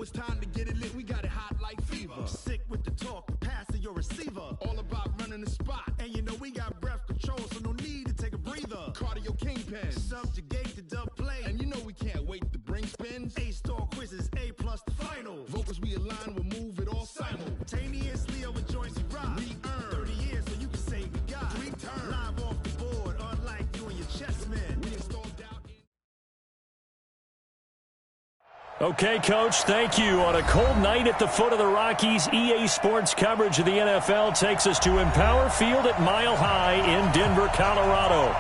it's time to get it lit. We got it hot like fever. Sick with the talk, passing your receiver. All about running the spot. And you know we got breath control, so no need to take a breather. Cardio kingpin, subjugate the dub play. And you know we can't wait to bring spins. A-star quizzes, A+ the final. Vocals we align, we'll move it all simultaneously over joints we rock. We earn 30 years, so you can say we got 3 turns. Live off the board, unlike you and your chess man. We installed out. Okay, Coach, thank you. On a cold night at the foot of the Rockies, EA Sports coverage of the NFL takes us to Empower Field at Mile High in Denver, Colorado.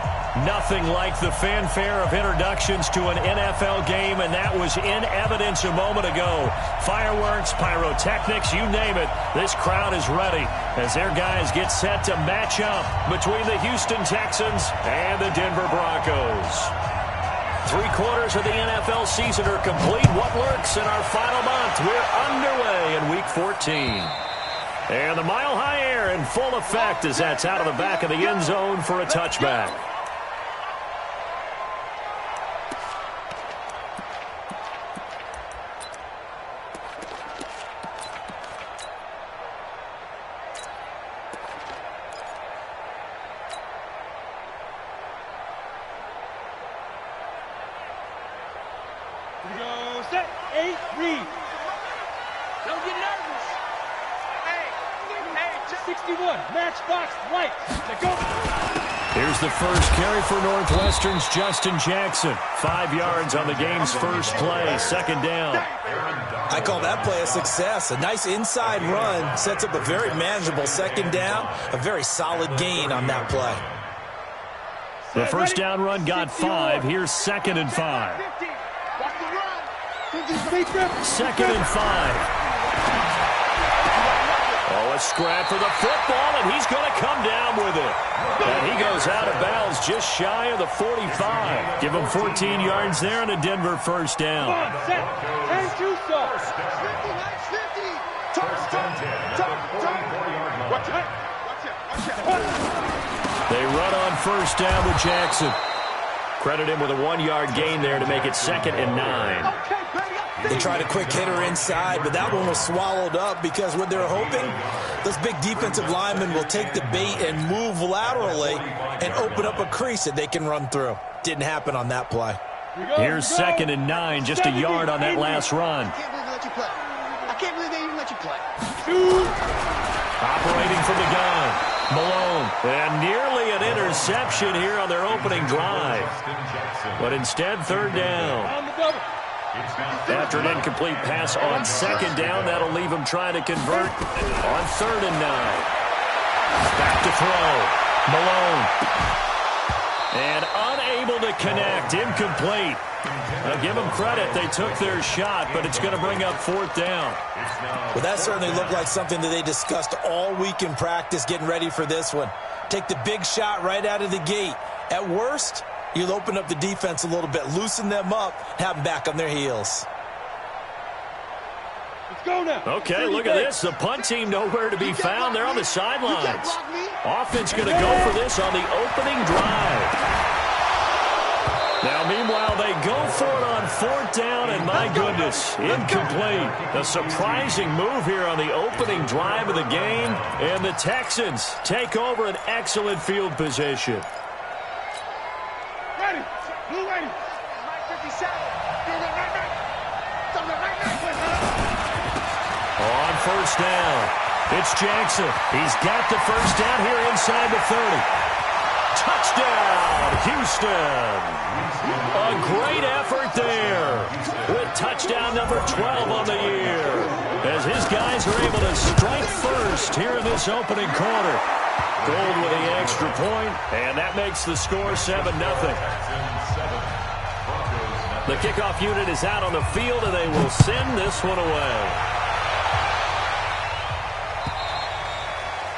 Nothing like the fanfare of introductions to an NFL game, and that was in evidence a moment ago. Fireworks, pyrotechnics, you name it. This crowd is ready as their guys get set to match up between the Houston Texans and the Denver Broncos. 3/4 of the NFL season are complete. What lurks in our final month? We're underway in Week 14. And the Mile High air in full effect as that's out of the back of the end zone for a touchback. Here's the first carry for Northwestern's Justin Jackson. 5 yards on the game's first play, second down. I call that play a success. A nice inside run sets up a very manageable second down, a very solid gain on that play. The first down run got 5. Here's 2nd and 5. 2nd and 5. Oh, a scrap for the football, and he's going to come down with it. And he goes out of bounds just shy of the 45. Give him 14 yards there and a Denver first down. They run on first down with Jackson. Credit him with a 1-yard gain there to make it 2nd and 9. They tried a quick hitter inside, but that one was swallowed up because what they're hoping, those big defensive linemen will take the bait and move laterally and open up a crease that they can run through. Didn't happen on that play. Here's 2nd and 9, just a yard on that last run. I can't believe they even let you play. Operating from the gun, Malone. And nearly an interception here on their opening drive. But instead, 3rd down. After an incomplete pass on 2nd down, that'll leave him trying to convert on 3rd and 9. Back to throw. Malone. And unable to connect. Incomplete. Now give them credit. They took their shot, but it's going to bring up 4th down. Well, that certainly looked like something that they discussed all week in practice getting ready for this one. Take the big shot right out of the gate. At worst, you'll open up the defense a little bit, loosen them up, have them back on their heels. Let's go now. Okay, look at this. The punt team nowhere to be found. They're on the sidelines. Offense going to go for this on the opening drive. Now, meanwhile, they go for it on 4th down, and my goodness, incomplete. A surprising move here on the opening drive of the game, and the Texans take over an excellent field position. Ready. Blue ready. 57. On first down, it's Jackson. He's got the first down here inside the 30. Touchdown, Houston. A great effort there with touchdown number 12 on the year as his guys are able to strike first here in this opening quarter. Gold with the extra point, and that makes the score 7-0. The kickoff unit is out on the field, and they will send this one away.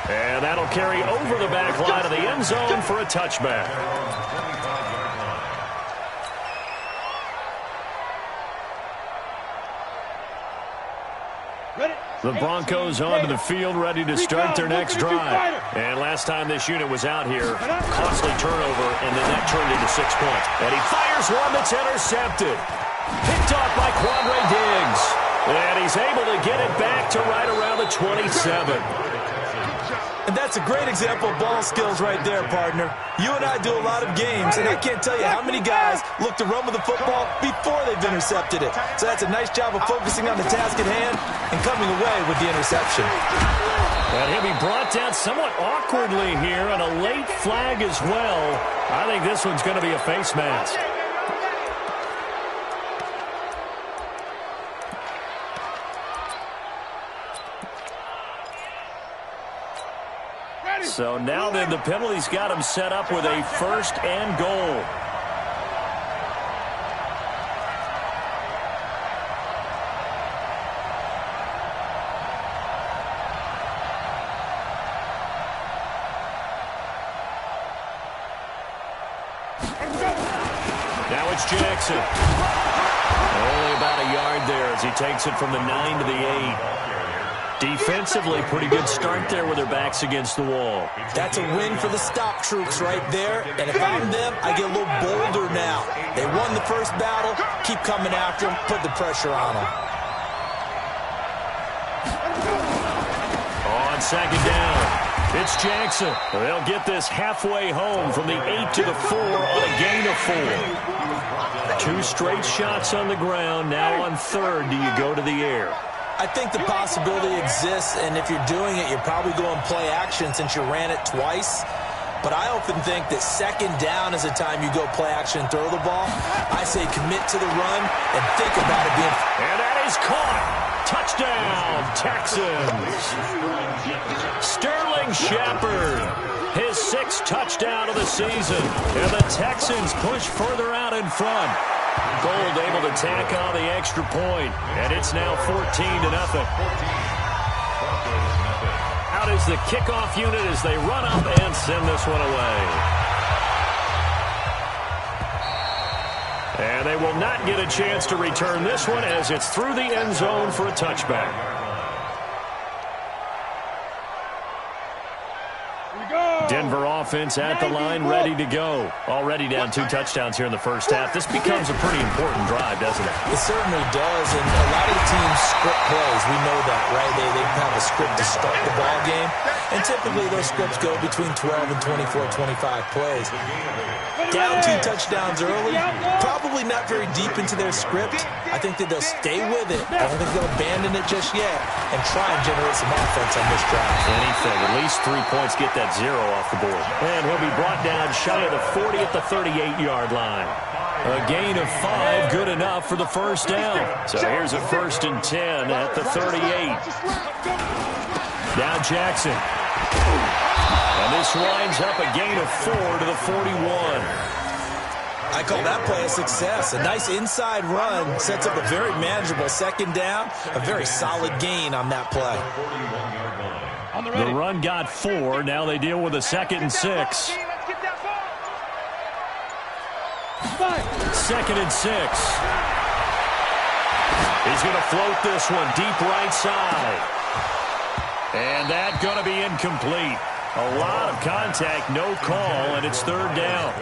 And that'll carry over the back line of the end zone for a touchback. The Broncos onto the field, ready to start their next drive. And last time this unit was out here, costly turnover, and then that turned into 6 points. And he fires one that's intercepted. Picked off by Quandre Diggs. And he's able to get it back to right around the 27. And that's a great example of ball skills right there, partner. You and I do a lot of games, and I can't tell you how many guys look to run with the football before they've intercepted it. So that's a nice job of focusing on the task at hand and coming away with the interception. And he'll be brought down somewhat awkwardly here, and a late flag as well. I think this one's going to be a face mask. So now then the penalty's got him set up with a 1st and goal. Now it's Jackson. Only about a yard there as he takes it from the 9 to the 8. Defensively, pretty good start there with their backs against the wall. That's a win for the stop troops right there. And if I'm them, I get a little bolder now. They won the first battle. Keep coming after them. Put the pressure on them. On 2nd down, it's Jackson. They'll get this halfway home from the 8 to the 4 on a gain of 4. 2 straight shots on the ground. Now on 3rd, do you go to the air? I think the possibility exists, and if you're doing it, you're probably going play action since you ran it twice. But I often think that 2nd down is the time you go play action and throw the ball. I say commit to the run and think about it being... And that is caught. Touchdown, Texans. Sterling Shepard, his 6th touchdown of the season. And the Texans push further out in front. Gold able to tack on the extra point, and it's now 14-0. Out is the kickoff unit as they run up and send this one away. And they will not get a chance to return this one as it's through the end zone for a touchback. Denver offense at the line, ready to go. Already down 2 touchdowns here in the first half. This becomes a pretty important drive, doesn't it? It certainly does, and a lot of teams script plays. We know that, right? They have a script to start the ball game, and typically those scripts go between 12 and 24, 25 plays. Down 2 touchdowns early, probably not very deep into their script. I think that they'll stay with it. I don't think they'll abandon it just yet and try and generate some offense on this drive. Anything, at least 3 points, get that 0 off the board. And he'll be brought down shy of the 40 at the 38-yard line. A gain of 5, good enough for the first down. So here's a 1st and 10 at the 38. Now Jackson. And this winds up a gain of 4 to the 41. I call that play a success. A nice inside run sets up a very manageable 2nd down. A very solid gain on that play. The run got 4. Now they deal with a 2nd and 6. 2nd and 6. He's going to float this one deep right side. And that's going to be incomplete. A lot of contact, no call, and it's 3rd down.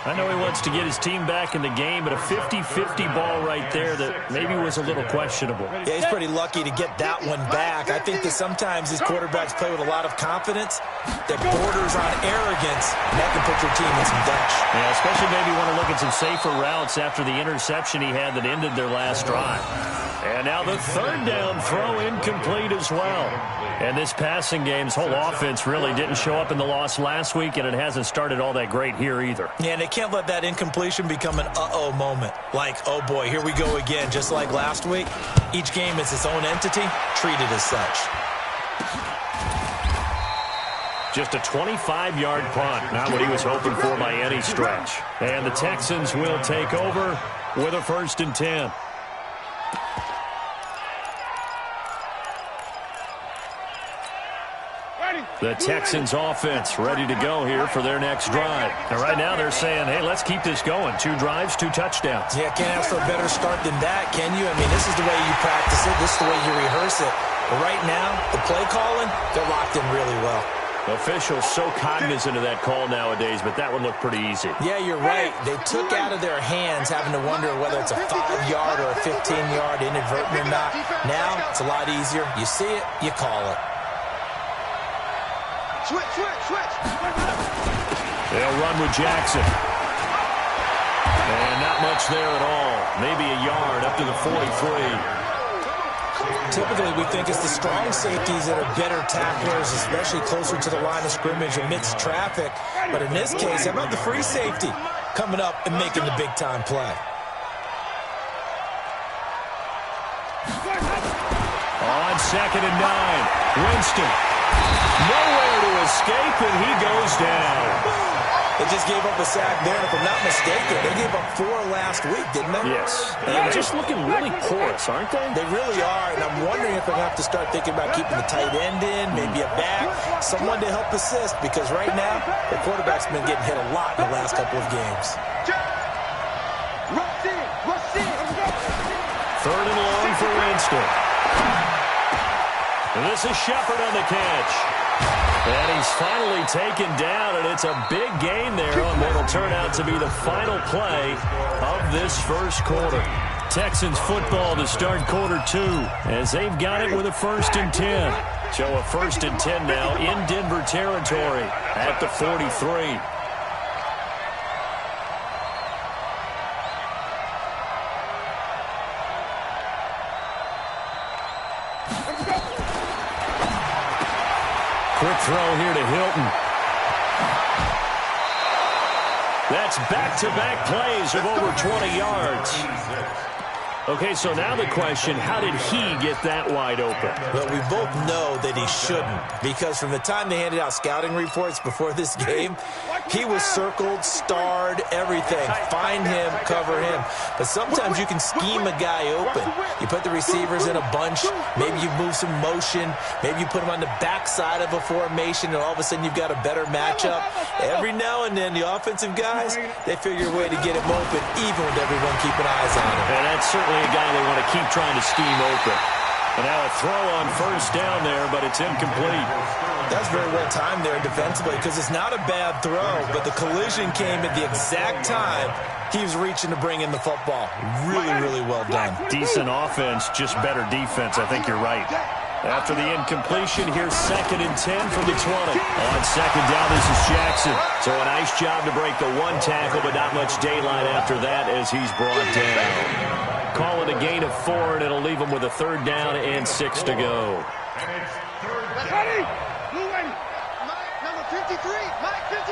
I know he wants to get his team back in the game, but a 50-50 ball right there that maybe was a little questionable. Yeah, he's pretty lucky to get that one back. I think that sometimes these quarterbacks play with a lot of confidence that borders on arrogance, and that can put your team in some dash. Yeah, especially maybe want to look at some safer routes after the interception he had that ended their last drive. And now the 3rd down throw incomplete as well. And this passing game's whole offense really didn't show up in the loss last week, and it hasn't started all that great here either. Yeah, and they can't let that incompletion become an uh-oh moment. Like, oh boy, here we go again, just like last week. Each game is its own entity, treated as such. Just a 25-yard punt, not what he was hoping for by any stretch. And the Texans will take over with a 1st and 10. The Texans offense ready to go here for their next drive. And right now they're saying, hey, let's keep this going. 2 drives, 2 touchdowns. Yeah, can't ask for a better start than that, can you? I mean, this is the way you practice it. This is the way you rehearse it. But right now, the play calling, they're locked in really well. Officials so cognizant of that call nowadays, but that would look pretty easy. Yeah, you're right. They took out of their hands having to wonder whether it's a 5-yard or a 15-yard inadvertent or not. Now, it's a lot easier. You see it, you call it. Switch. They'll run with Jackson. And not much there at all. Maybe a yard up to the 43. Typically, we think it's the strong safeties that are better tacklers, especially closer to the line of scrimmage amidst traffic. But in this case, how about the free safety coming up and making the big-time play? On 2nd and 9, Winston. Nowhere to escape, and he goes down. They just gave up a sack there, and if I'm not mistaken, they gave up 4 last week, didn't they? Yes. And just looking really porous, aren't they? They really are, and I'm wondering if they're going to have to start thinking about keeping the tight end in, maybe a back, someone to help assist, because right now, the quarterback's been getting hit a lot in the last couple of games. 3rd and long for Winston. And this is Shepard on the catch. And he's finally taken down, and it's a big gain there on what will turn out to be the final play of this first quarter. Texans football to start quarter 2, as they've got it with a 1st and 10. So a 1st and 10 now in Denver territory at the 43. Quick throw here to Hilton. That's back-to-back plays of over 20 yards. Okay, so now the question, how did he get that wide open? Well, we both know that he shouldn't, because from the time they handed out scouting reports before this game, he was circled, starred, everything. Find him, cover him. But sometimes you can scheme a guy open. You put the receivers in a bunch, maybe you move some motion, maybe you put them on the backside of a formation, and all of a sudden you've got a better matchup. Every now and then, the offensive guys, they figure a way to get him open, even with everyone keeping eyes on him. And that's certainly a guy they want to keep trying to scheme open. And now a throw on 1st down there, but it's incomplete. That's very well timed there defensively, because it's not a bad throw, but the collision came at the exact time he was reaching to bring in the football. Really, really well done. Decent offense, just better defense. I think you're right. After the incompletion, here's 2nd and 10 from the 20. On 2nd down, this is Jackson. So a nice job to break the 1 tackle, but not much daylight after that as he's brought down. Call it a gain of 4, and it'll leave him with a 3rd down and 6 to go. Ready? Blue ready. Number 53. Mike 53.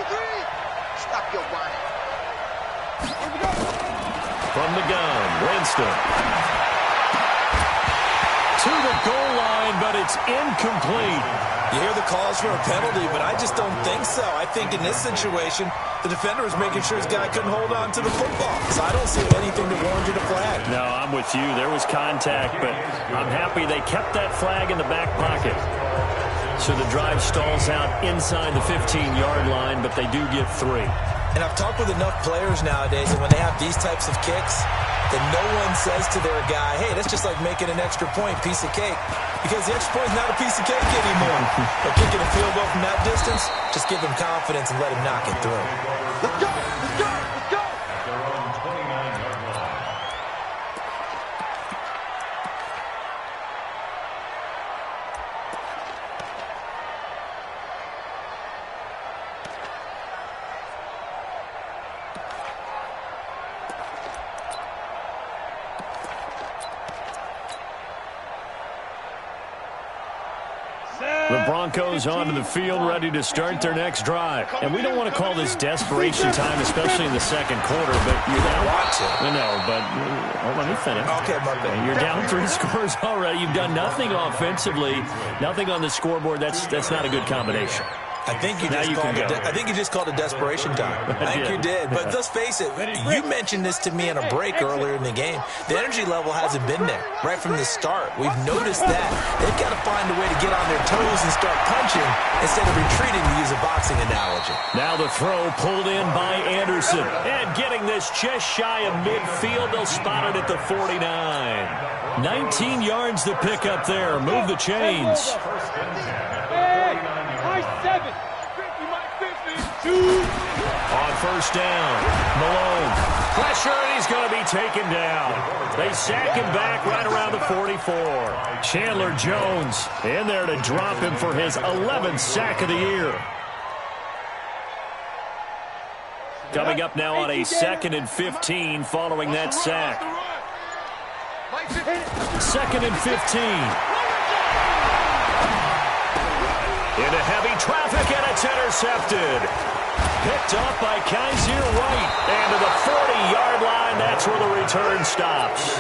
Stop your whining. From the gun, Winston. To the goal line, but it's incomplete. You hear the calls for a penalty, but I just don't think so. I think in this situation, the defender was making sure his guy couldn't hold on to the football. So I don't see anything that warranted a flag. No, I'm with you. There was contact, but I'm happy they kept that flag in the back pocket. So the drive stalls out inside the 15-yard line, but they do get 3. And I've talked with enough players nowadays, and when they have these types of kicks, then no one says to their guy, hey, that's just like making an extra point, piece of cake. Because the extra point is not a piece of cake anymore. But kicking a field goal from that distance, just give him confidence and let him knock it through. Let's go! Let's go! Let's go! The Broncos onto the field, ready to start their next drive. And we don't want to call this desperation time, especially in the 2nd quarter, but you're down. No, but let me finish. Okay, my bad. You're down 3 scores already. You've done nothing offensively, nothing on the scoreboard. That's not a good combination. I think you just called it desperation time. I think you did. But let's face it, you mentioned this to me in a break earlier in the game. The energy level hasn't been there right from the start. We've noticed that. They've got to find a way to get on their toes and start punching instead of retreating, to use a boxing analogy. Now the throw pulled in by Anderson. And getting this just shy of midfield, they'll spot it at the 49. 19 yards to pick up there. Move the chains. Hey, I said On first down, Malone. Pressure, and he's going to be taken down. They sack him back right around the 44. Chandler Jones in there to drop him for his 11th sack of the year. Coming up now on a 2nd and 15 following that sack. 2nd and 15. Into heavy traffic, and it's intercepted. Picked up by Kaiser White. And to the 40-yard line, that's where the return stops.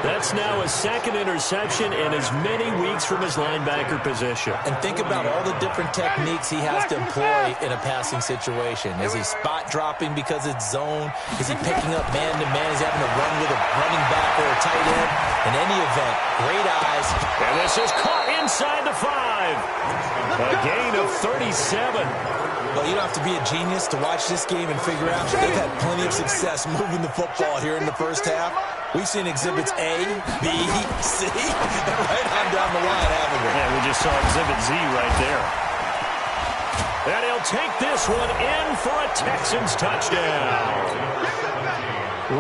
That's now his 2nd interception in as many weeks from his linebacker position. And think about all the different techniques he has to employ in a passing situation. Is he spot dropping because it's zone? Is he picking up man-to-man? Is he having to run with a running back or a tight end? In any event, great eyes. And this is caught inside the 5. A gain of 37. Well, you don't have to be a genius to watch this game and figure out they've had plenty of success moving the football here in the first half. We've seen exhibits A, B, C, and right on down the line, haven't we? Yeah, we just saw exhibit Z right there. And he'll take this one in for a Texans touchdown.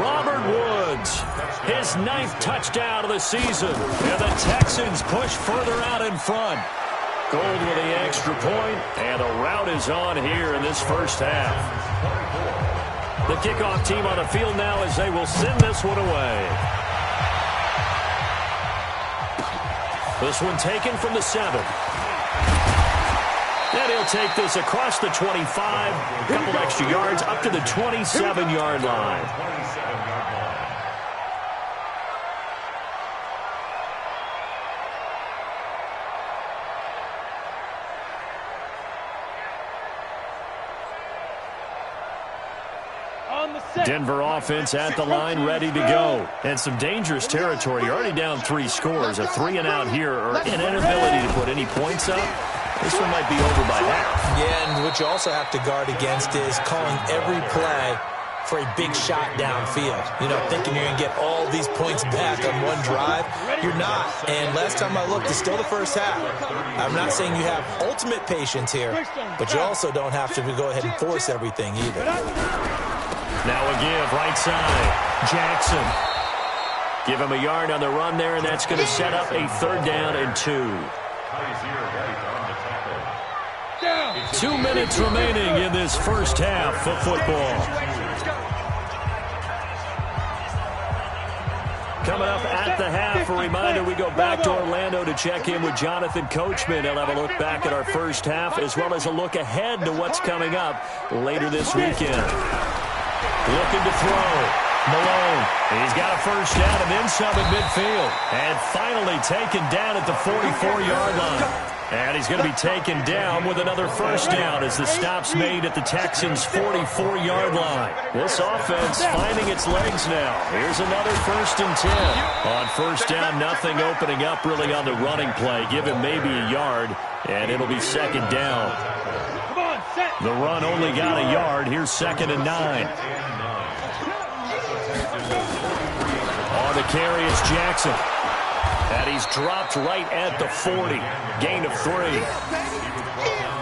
Robert Woods, his 9th touchdown of the season. And the Texans push further out in front. Gold with the extra point, and the rout is on here in this first half. The kickoff team on the field now as they will send this one away. This one taken from the 7. And he'll take this across the 25, a couple extra yards up to the 27-yard line. Denver offense at the line, ready to go. And some dangerous territory. You're already down 3 scores. A 3-and-out here, or an inability to put any points up. This one might be over by half. Yeah, and what you also have to guard against is calling every play for a big shot downfield. You know, thinking you're going to get all these points back on one drive. You're not. And last time I looked, it's still the first half. I'm not saying you have ultimate patience here, but you also don't have to go ahead and force everything either. Now a give, right side. Jackson. Give him a yard on the run there, and that's going to set up a 3rd down and 2. 2 minutes remaining in this first half of football. Coming up at the half, a reminder, we go back to Orlando to check in with Jonathan Coachman. He'll have a look back at our first half, as well as a look ahead to what's coming up later this weekend. Looking to throw. Malone. He's got a first down and then some at midfield. And finally taken down at the 44-yard line. And he's going to be taken down with another first down as the stop's made at the Texans' 44-yard line. This offense finding its legs now. Here's another 1st and 10. On first down, nothing opening up really on the running play. Give him maybe a yard, and it'll be 2nd down. The run only got a yard. Here's 2nd and 9. On the carry, it's Jackson. And he's dropped right at the 40. Gain of 3.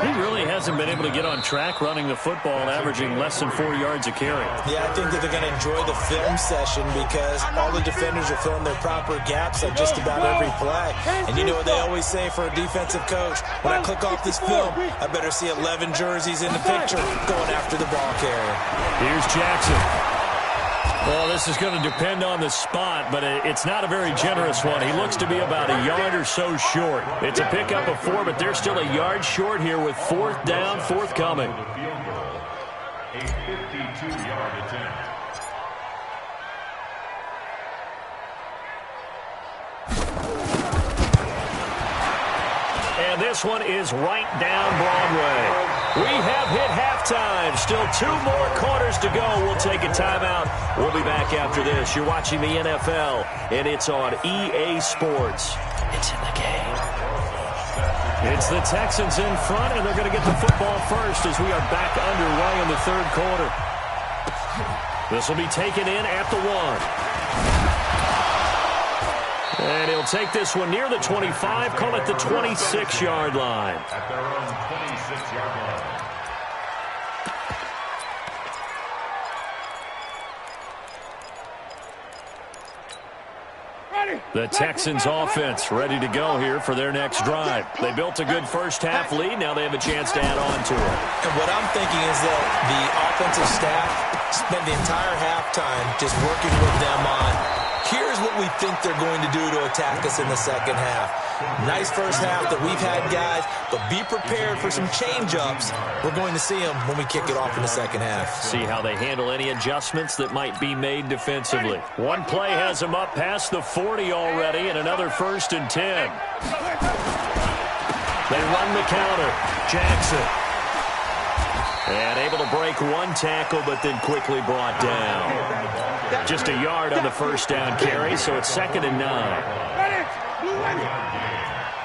He really hasn't been able to get on track running the football, averaging less than 4 yards a carry. Yeah, I think that they're going to enjoy the film session because all the defenders are filling their proper gaps on just about every play. And you know what they always say for a defensive coach? When I click off this film, I better see 11 jerseys in the picture going after the ball carrier. Here's Jackson. Well, this is going to depend on the spot, but it's not a very generous one. He looks to be about a yard or so short. It's a pickup of 4, but they're still a yard short here with 4th down, forthcoming. A 52-yard attempt. And this one is right down Broadway. We have hit halftime. Still 2 more quarters to go. We'll take a timeout. We'll be back after this. You're watching the NFL, and it's on EA Sports. It's in the game. It's the Texans in front, and they're going to get the football first as we are back underway in the 3rd quarter. This will be taken in at the 1. And he'll take this one near the 25, call it the 26-yard line. At their own 26-yard line. The Texans offense ready to go here for their next drive. They built a good first-half lead. Now they have a chance to add on to it. And what I'm thinking is that the offensive staff spent the entire halftime just working with them on, here's what we think they're going to do to attack us in the second half. Nice first half that we've had, guys, but be prepared for some change-ups. We're going to see them when we kick it off in the second half. See how they handle any adjustments that might be made defensively. One play has them up past the 40 already, and another 1st and 10. They run the counter. Jackson. And able to break one tackle, but then quickly brought down. Just a yard on the first down carry, so it's 2nd and 9.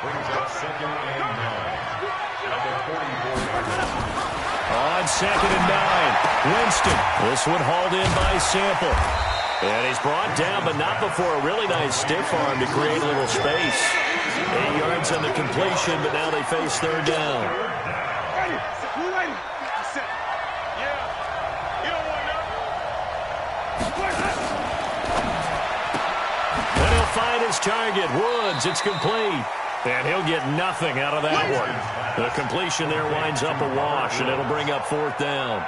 Brings up 2nd and 9. At the 44-yard line. On 2nd and 9, Winston. This one hauled in by Sample. And he's brought down, but not before a really nice stiff arm to create a little space. 8 yards on the completion, but now they face 3rd down. And he'll find his target, Woods. It's complete. And he'll get nothing out of that one. The completion there winds up a wash, and it'll bring up 4th down.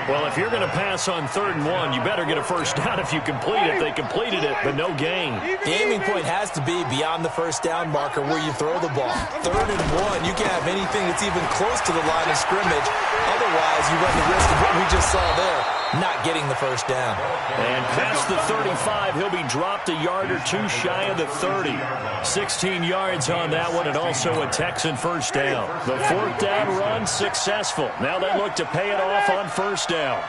Well, if you're going to pass on 3rd and 1, you better get a first down if you complete it. They completed it, but no gain. The aiming point has to be beyond the first down marker where you throw the ball. 3rd and 1, you can't have anything that's even close to the line of scrimmage. Otherwise, you run the risk of what we just saw there, not getting the first down. And past the 35, he'll be dropped a yard or two shy of the 30. 16 yards on that one, and also a Texan first down. The 4th down run successful. Now they look to pay it off on 1st down.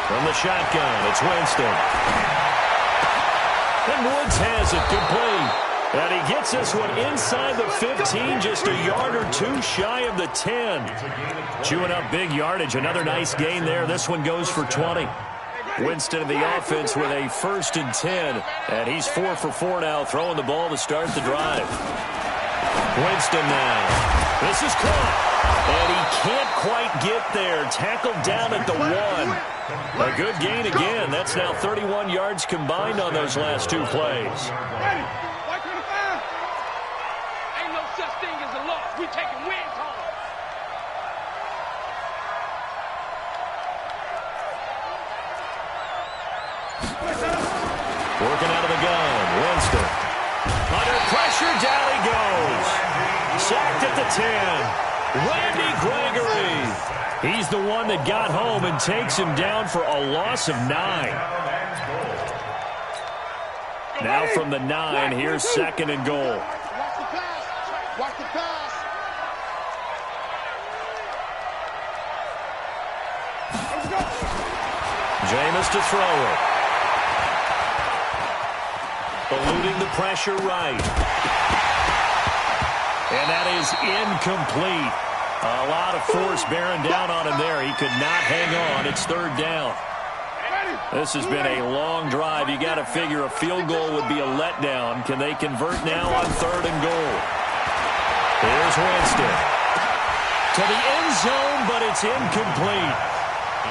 From the shotgun, it's Winston. And Woods has it complete. And he gets this one inside the 15, just a yard or two shy of the 10. Chewing up big yardage. Another nice gain there. This one goes for 20. Winston in the offense with a 1st and 10. And he's 4 for 4 now, throwing the ball to start the drive. Winston now. This is caught. And he can't quite get there. Tackled down at the 1. A good gain again. That's now 31 yards combined on those last 2 plays. We taking wins home. Working out of the gun, Winston. Under pressure, down he goes. Sacked at the 10. Randy Gregory. He's the one that got home and takes him down for a loss of 9. Now from the 9, here's 2nd and goal. Watch the pass. Watch the pass. Jameis to throw it. Eluding the pressure right. And that is incomplete. A lot of force bearing down on him there. He could not hang on. It's 3rd down. This has been a long drive. You got to figure a field goal would be a letdown. Can they convert now on 3rd and goal? Here's Winston. To the end zone, but it's incomplete.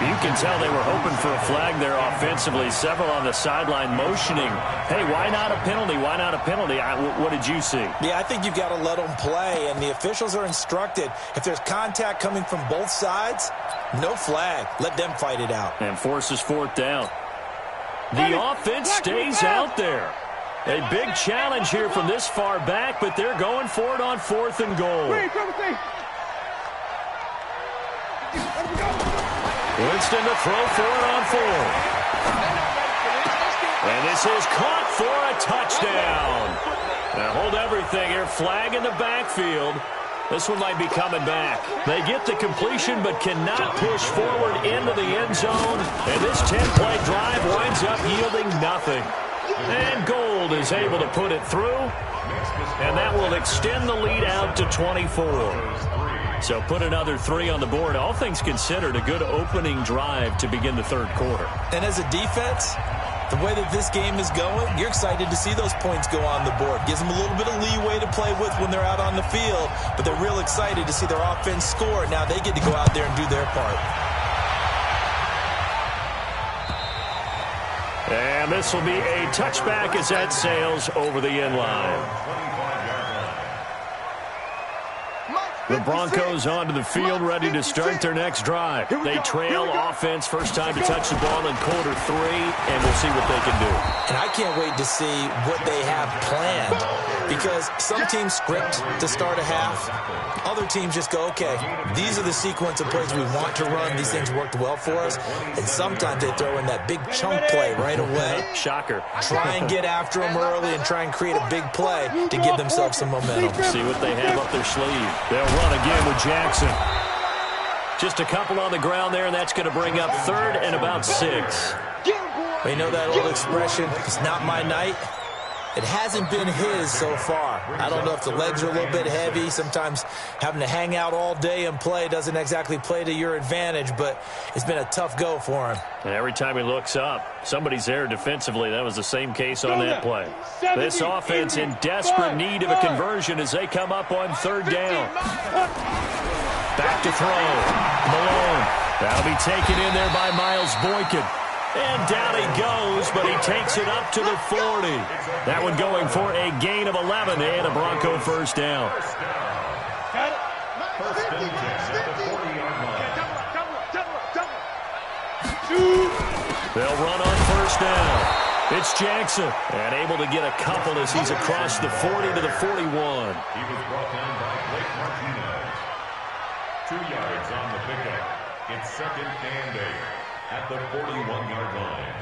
You can tell they were hoping for a flag there offensively. Several on the sideline motioning. Hey, why not a penalty? Why not a penalty? What did you see? Yeah, I think you've got to let them play, and the officials are instructed. If there's contact coming from both sides, no flag. Let them fight it out. And forces 4th down. The offense stays out there. A big challenge here from this far back, but they're going for it on 4th and goal. Winston to throw for it on 4th. And this is caught for a touchdown. Now hold everything here. Flag in the backfield. This one might be coming back. They get the completion but cannot push forward into the end zone. And this 10-play drive winds up yielding nothing. And Gold is able to put it through. And that will extend the lead out to 24. So put another 3 on the board. All things considered, a good opening drive to begin the 3rd quarter. And as a defense, The way that this game is going, you're excited to see those points go on the board. Gives them a little bit of leeway to play with when they're out on the field, but they're real excited to see their offense score. Now they get to go out there and do their part. And this will be a touchback as that sails over the end line. The Broncos onto the field, ready to start their next drive. They trail offense, first time to touch the ball in quarter 3, and we'll see what they can do. And I can't wait to see what they have planned, because some teams script to start a half. Other teams just go, okay, these are the sequence of plays we want to run. These things worked well for us. And sometimes they throw in that big chunk play right away. Shocker. Try and get after them early and try and create a big play to give themselves some momentum. See what they have up their sleeve. They'll run again with Jackson. Just a couple on the ground there, and that's going to bring up 3rd and about 6. Well, you know that old expression, it's not my night. It hasn't been his so far. I don't know if the legs are a little bit heavy. Sometimes having to hang out all day and play doesn't exactly play to your advantage, but it's been a tough go for him. And every time he looks up, somebody's there defensively. That was the same case on that play. This offense in desperate need of a conversion as they come up on 3rd down. Back to throw. Malone. That'll be taken in there by Miles Boykin. And down he goes, but he takes it up to the 40. That one going for a gain of 11 and a Bronco first down. Got it. First and 10 at the 40-yard line. They'll run on first down. It's Jackson, and able to get a couple as he's across the 40 to the 41. He was brought down by Blake Martinez. 2 yards on the pickup. It's 2nd and 8. At the 41-yard line.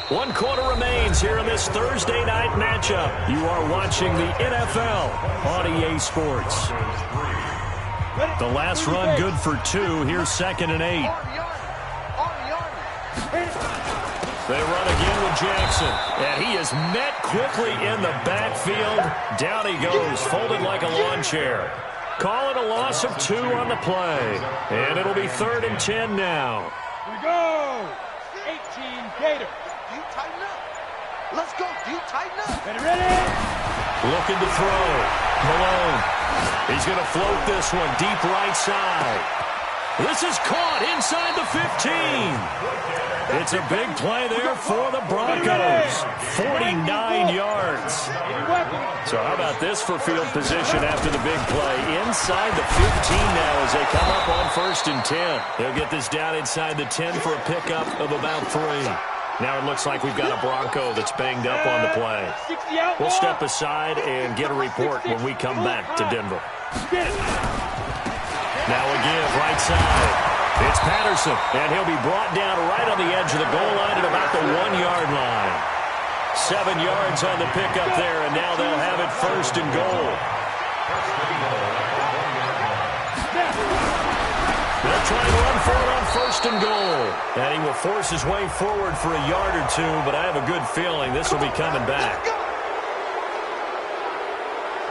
1 quarter remains here in this Thursday night matchup. You are watching the NFL on EA Sports. The last run good for 2. Here's 2nd and 8. They run again with Jackson, and he is met quickly in the backfield. Down he goes, folded like a lawn chair. Call it a loss of 2 on the play. And it'll be 3rd and 10 now. Here we go. 18 Gators. Do you tighten up? Let's go. Do you tighten up? Ready? Looking to throw. Malone. He's going to float this one deep right side. This is caught inside the 15. It's a big play there for the Broncos. 49 yards. So how about this for field position after the big play? Inside the 15 now as they come up on 1st and 10. They'll get this down inside the 10 for a pickup of about 3. Now it looks like we've got a Bronco that's banged up on the play. We'll step aside and get a report when we come back to Denver. Now again, right side. It's Patterson, and he'll be brought down right on the edge of the goal line at about the 1-yard line. 7 yards on the pickup there, and now they'll have it 1st and goal. They'll try and run for it on 1st and goal. And he will force his way forward for a yard or 2, but I have a good feeling this will be coming back.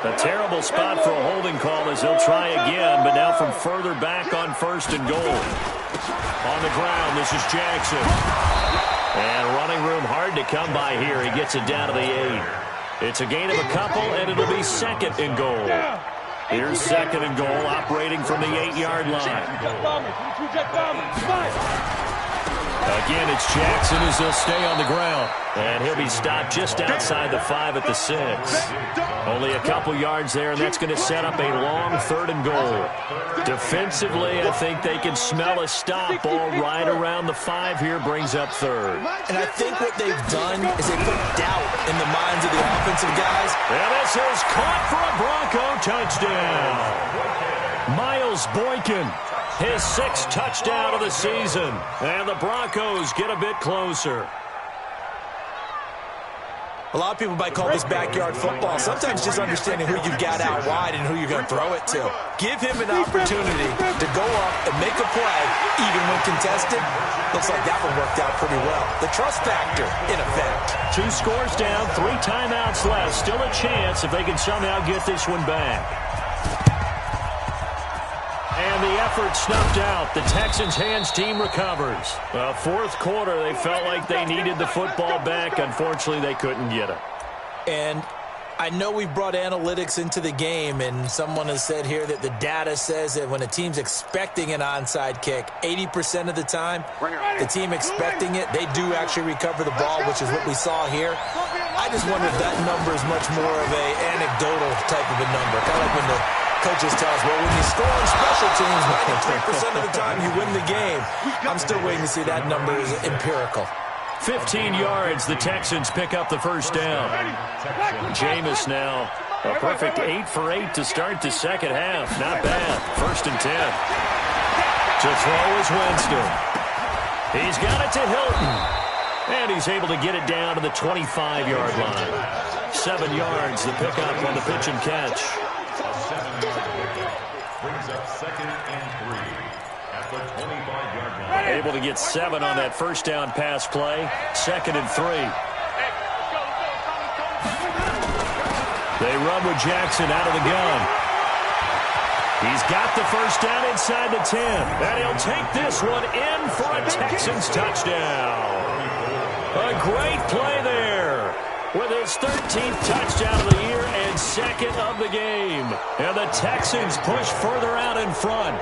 A terrible spot for a holding call as they'll try again, but now from further back on 1st and goal. On the ground, this is Jackson. And running room hard to come by here. He gets it down to the 8. It's a gain of a couple, and it'll be 2nd and goal. Here's 2nd and goal, operating from the 8-yard line. Again, it's Jackson as they'll stay on the ground. And he'll be stopped just outside the 5 at the 6. Only a couple yards there, and that's going to set up a long 3rd and goal. Defensively, I think they can smell a stop ball right around the 5 here, brings up 3rd. And I think what they've done is they put doubt in the minds of the offensive guys. And this is caught for a Bronco touchdown. Miles Boykin. His 6th touchdown of the season. And the Broncos get a bit closer. A lot of people might call this backyard football. Sometimes just understanding who you've got out wide and who you're going to throw it to. Give him an opportunity to go up and make a play, even when contested. Looks like that one worked out pretty well. The trust factor, in effect. 2 scores down, 3 timeouts left. Still a chance if they can somehow get this one back. And the effort snuffed out. The Texans' hands team recovers. Well, fourth quarter, they felt like they needed the football back. Unfortunately, they couldn't get it. And I know we brought analytics into the game, and someone has said here that the data says that when a team's expecting an onside kick, 80% of the time, the team expecting it, they do actually recover the ball, which is what we saw here. I just wonder if that number is much more of an anecdotal type of a number, kind of like when the coaches tell us, well, when you score on special teams, 93% of the time you win the game. I'm still waiting to see that number is empirical. 15 yards, the Texans pick up the first down. Jameis now, a perfect 8 for 8 to start the second half. Not bad. 1st and 10. To throw is Winston. He's got it to Hilton. And he's able to get it down to the 25-yard line. 7 yards, the pickup on the pitch and catch. A 7-yard pickup brings up 2nd and 3 at the 25-yard line. Able to get 7 on that first down pass play. 2nd and 3. They run with Jackson out of the gun. He's got the first down inside the 10. And he'll take this one in for a Texans touchdown. A great play there with his 13th touchdown of the year and 2nd of the game. And the Texans push further out in front.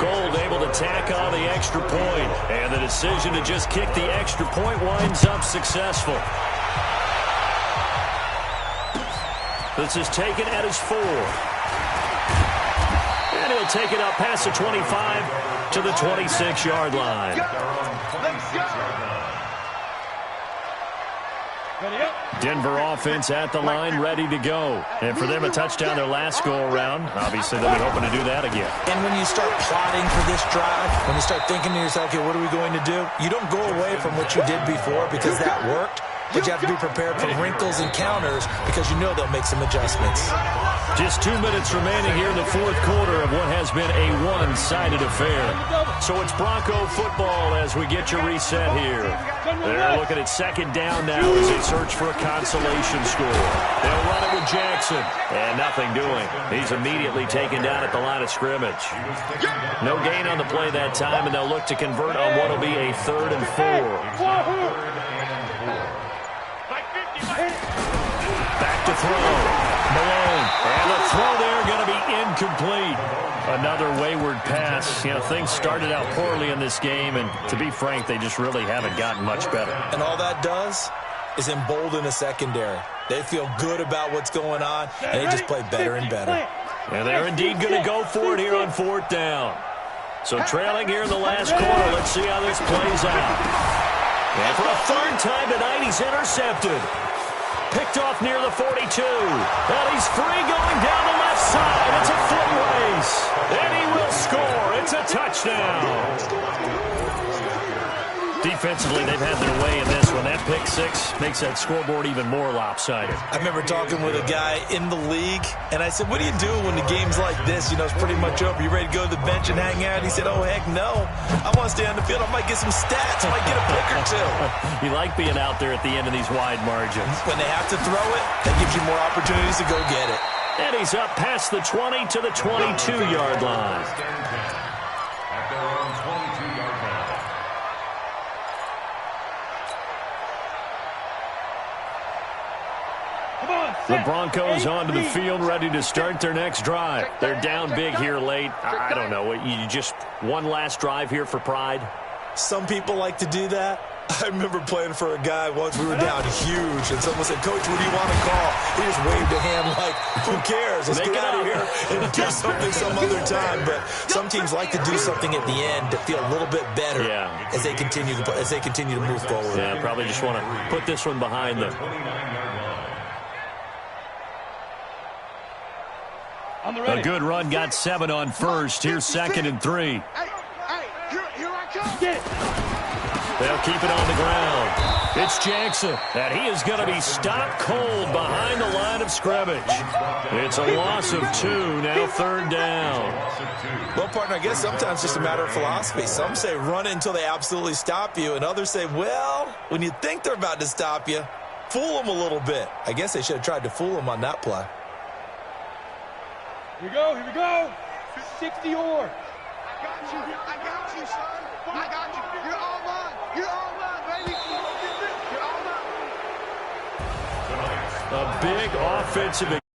Gold able to tack on the extra point. And the decision to just kick the extra point winds up successful. This is taken at his 4. And he'll take it up past the 25 to the 26-yard line. Denver offense at the line, ready to go. And for them, a touchdown their last go-around. Obviously, they'll be hoping to do that again. And when you start plotting for this drive, when you start thinking to yourself, okay, what are we going to do? You don't go away from what you did before because that worked. But you have to be prepared for wrinkles and counters because you know they'll make some adjustments. Just 2 minutes remaining here in the fourth quarter of what has been a one-sided affair. So it's Bronco football as we get your reset here. They're looking at 2nd down now as they search for a consolation score. They'll run it with Jackson. And nothing doing. He's immediately taken down at the line of scrimmage. No gain on the play that time, and they'll look to convert on what will be a 3rd and 4. Back to throw. Malone. And the throw there going to be incomplete. Another wayward pass. You know, things started out poorly in this game, and to be frank, they just really haven't gotten much better. And all that does is embolden a secondary. They feel good about what's going on, and they just play better and better. And they're indeed going to go for it here on 4th down. So trailing here in the last quarter, let's see how this plays out. And for a 3rd time tonight, he's intercepted. Picked off near the 42. And he's free going down the left side. It's a foot race. And he will score. It's a touchdown. Defensively, they've had their way in this one. That pick 6 makes that scoreboard even more lopsided. I remember talking with a guy in the league, and I said, what do you do when the game's like this? You know, it's pretty much over. You ready to go to the bench and hang out? He said, oh, heck no. I want to stay on the field. I might get some stats. I might get a pick or 2. You like being out there at the end of these wide margins. When they have to throw it, that gives you more opportunities to go get it. And he's up past the 20 to the 22-yard line. At their own 22-yard line. The Broncos onto the field, ready to start their next drive. They're down big here late. I don't know. You just one last drive here for pride? Some people like to do that. I remember playing for a guy once. We were down huge, and someone said, Coach, what do you want to call? He just waved a hand like, who cares? Let's get out of here and do something some other time. But some teams like to do something at the end to feel a little bit better as they continue to move forward. Yeah, probably just want to put this one behind them. A good run, got 7 on first. Here's 2nd and 3. Here I come. They'll keep it on the ground. It's Jackson, and he is going to be stopped cold behind the line of scrimmage. It's a loss of 2, now 3rd down. Well, partner, I guess sometimes it's just a matter of philosophy. Some say run until they absolutely stop you, and others say, well, when you think they're about to stop you, fool them a little bit. I guess they should have tried to fool them on that play. Here we go. 60 or. I got you, son. I got you. You're all mine. You're all mine, baby. You're all mine. A big offensive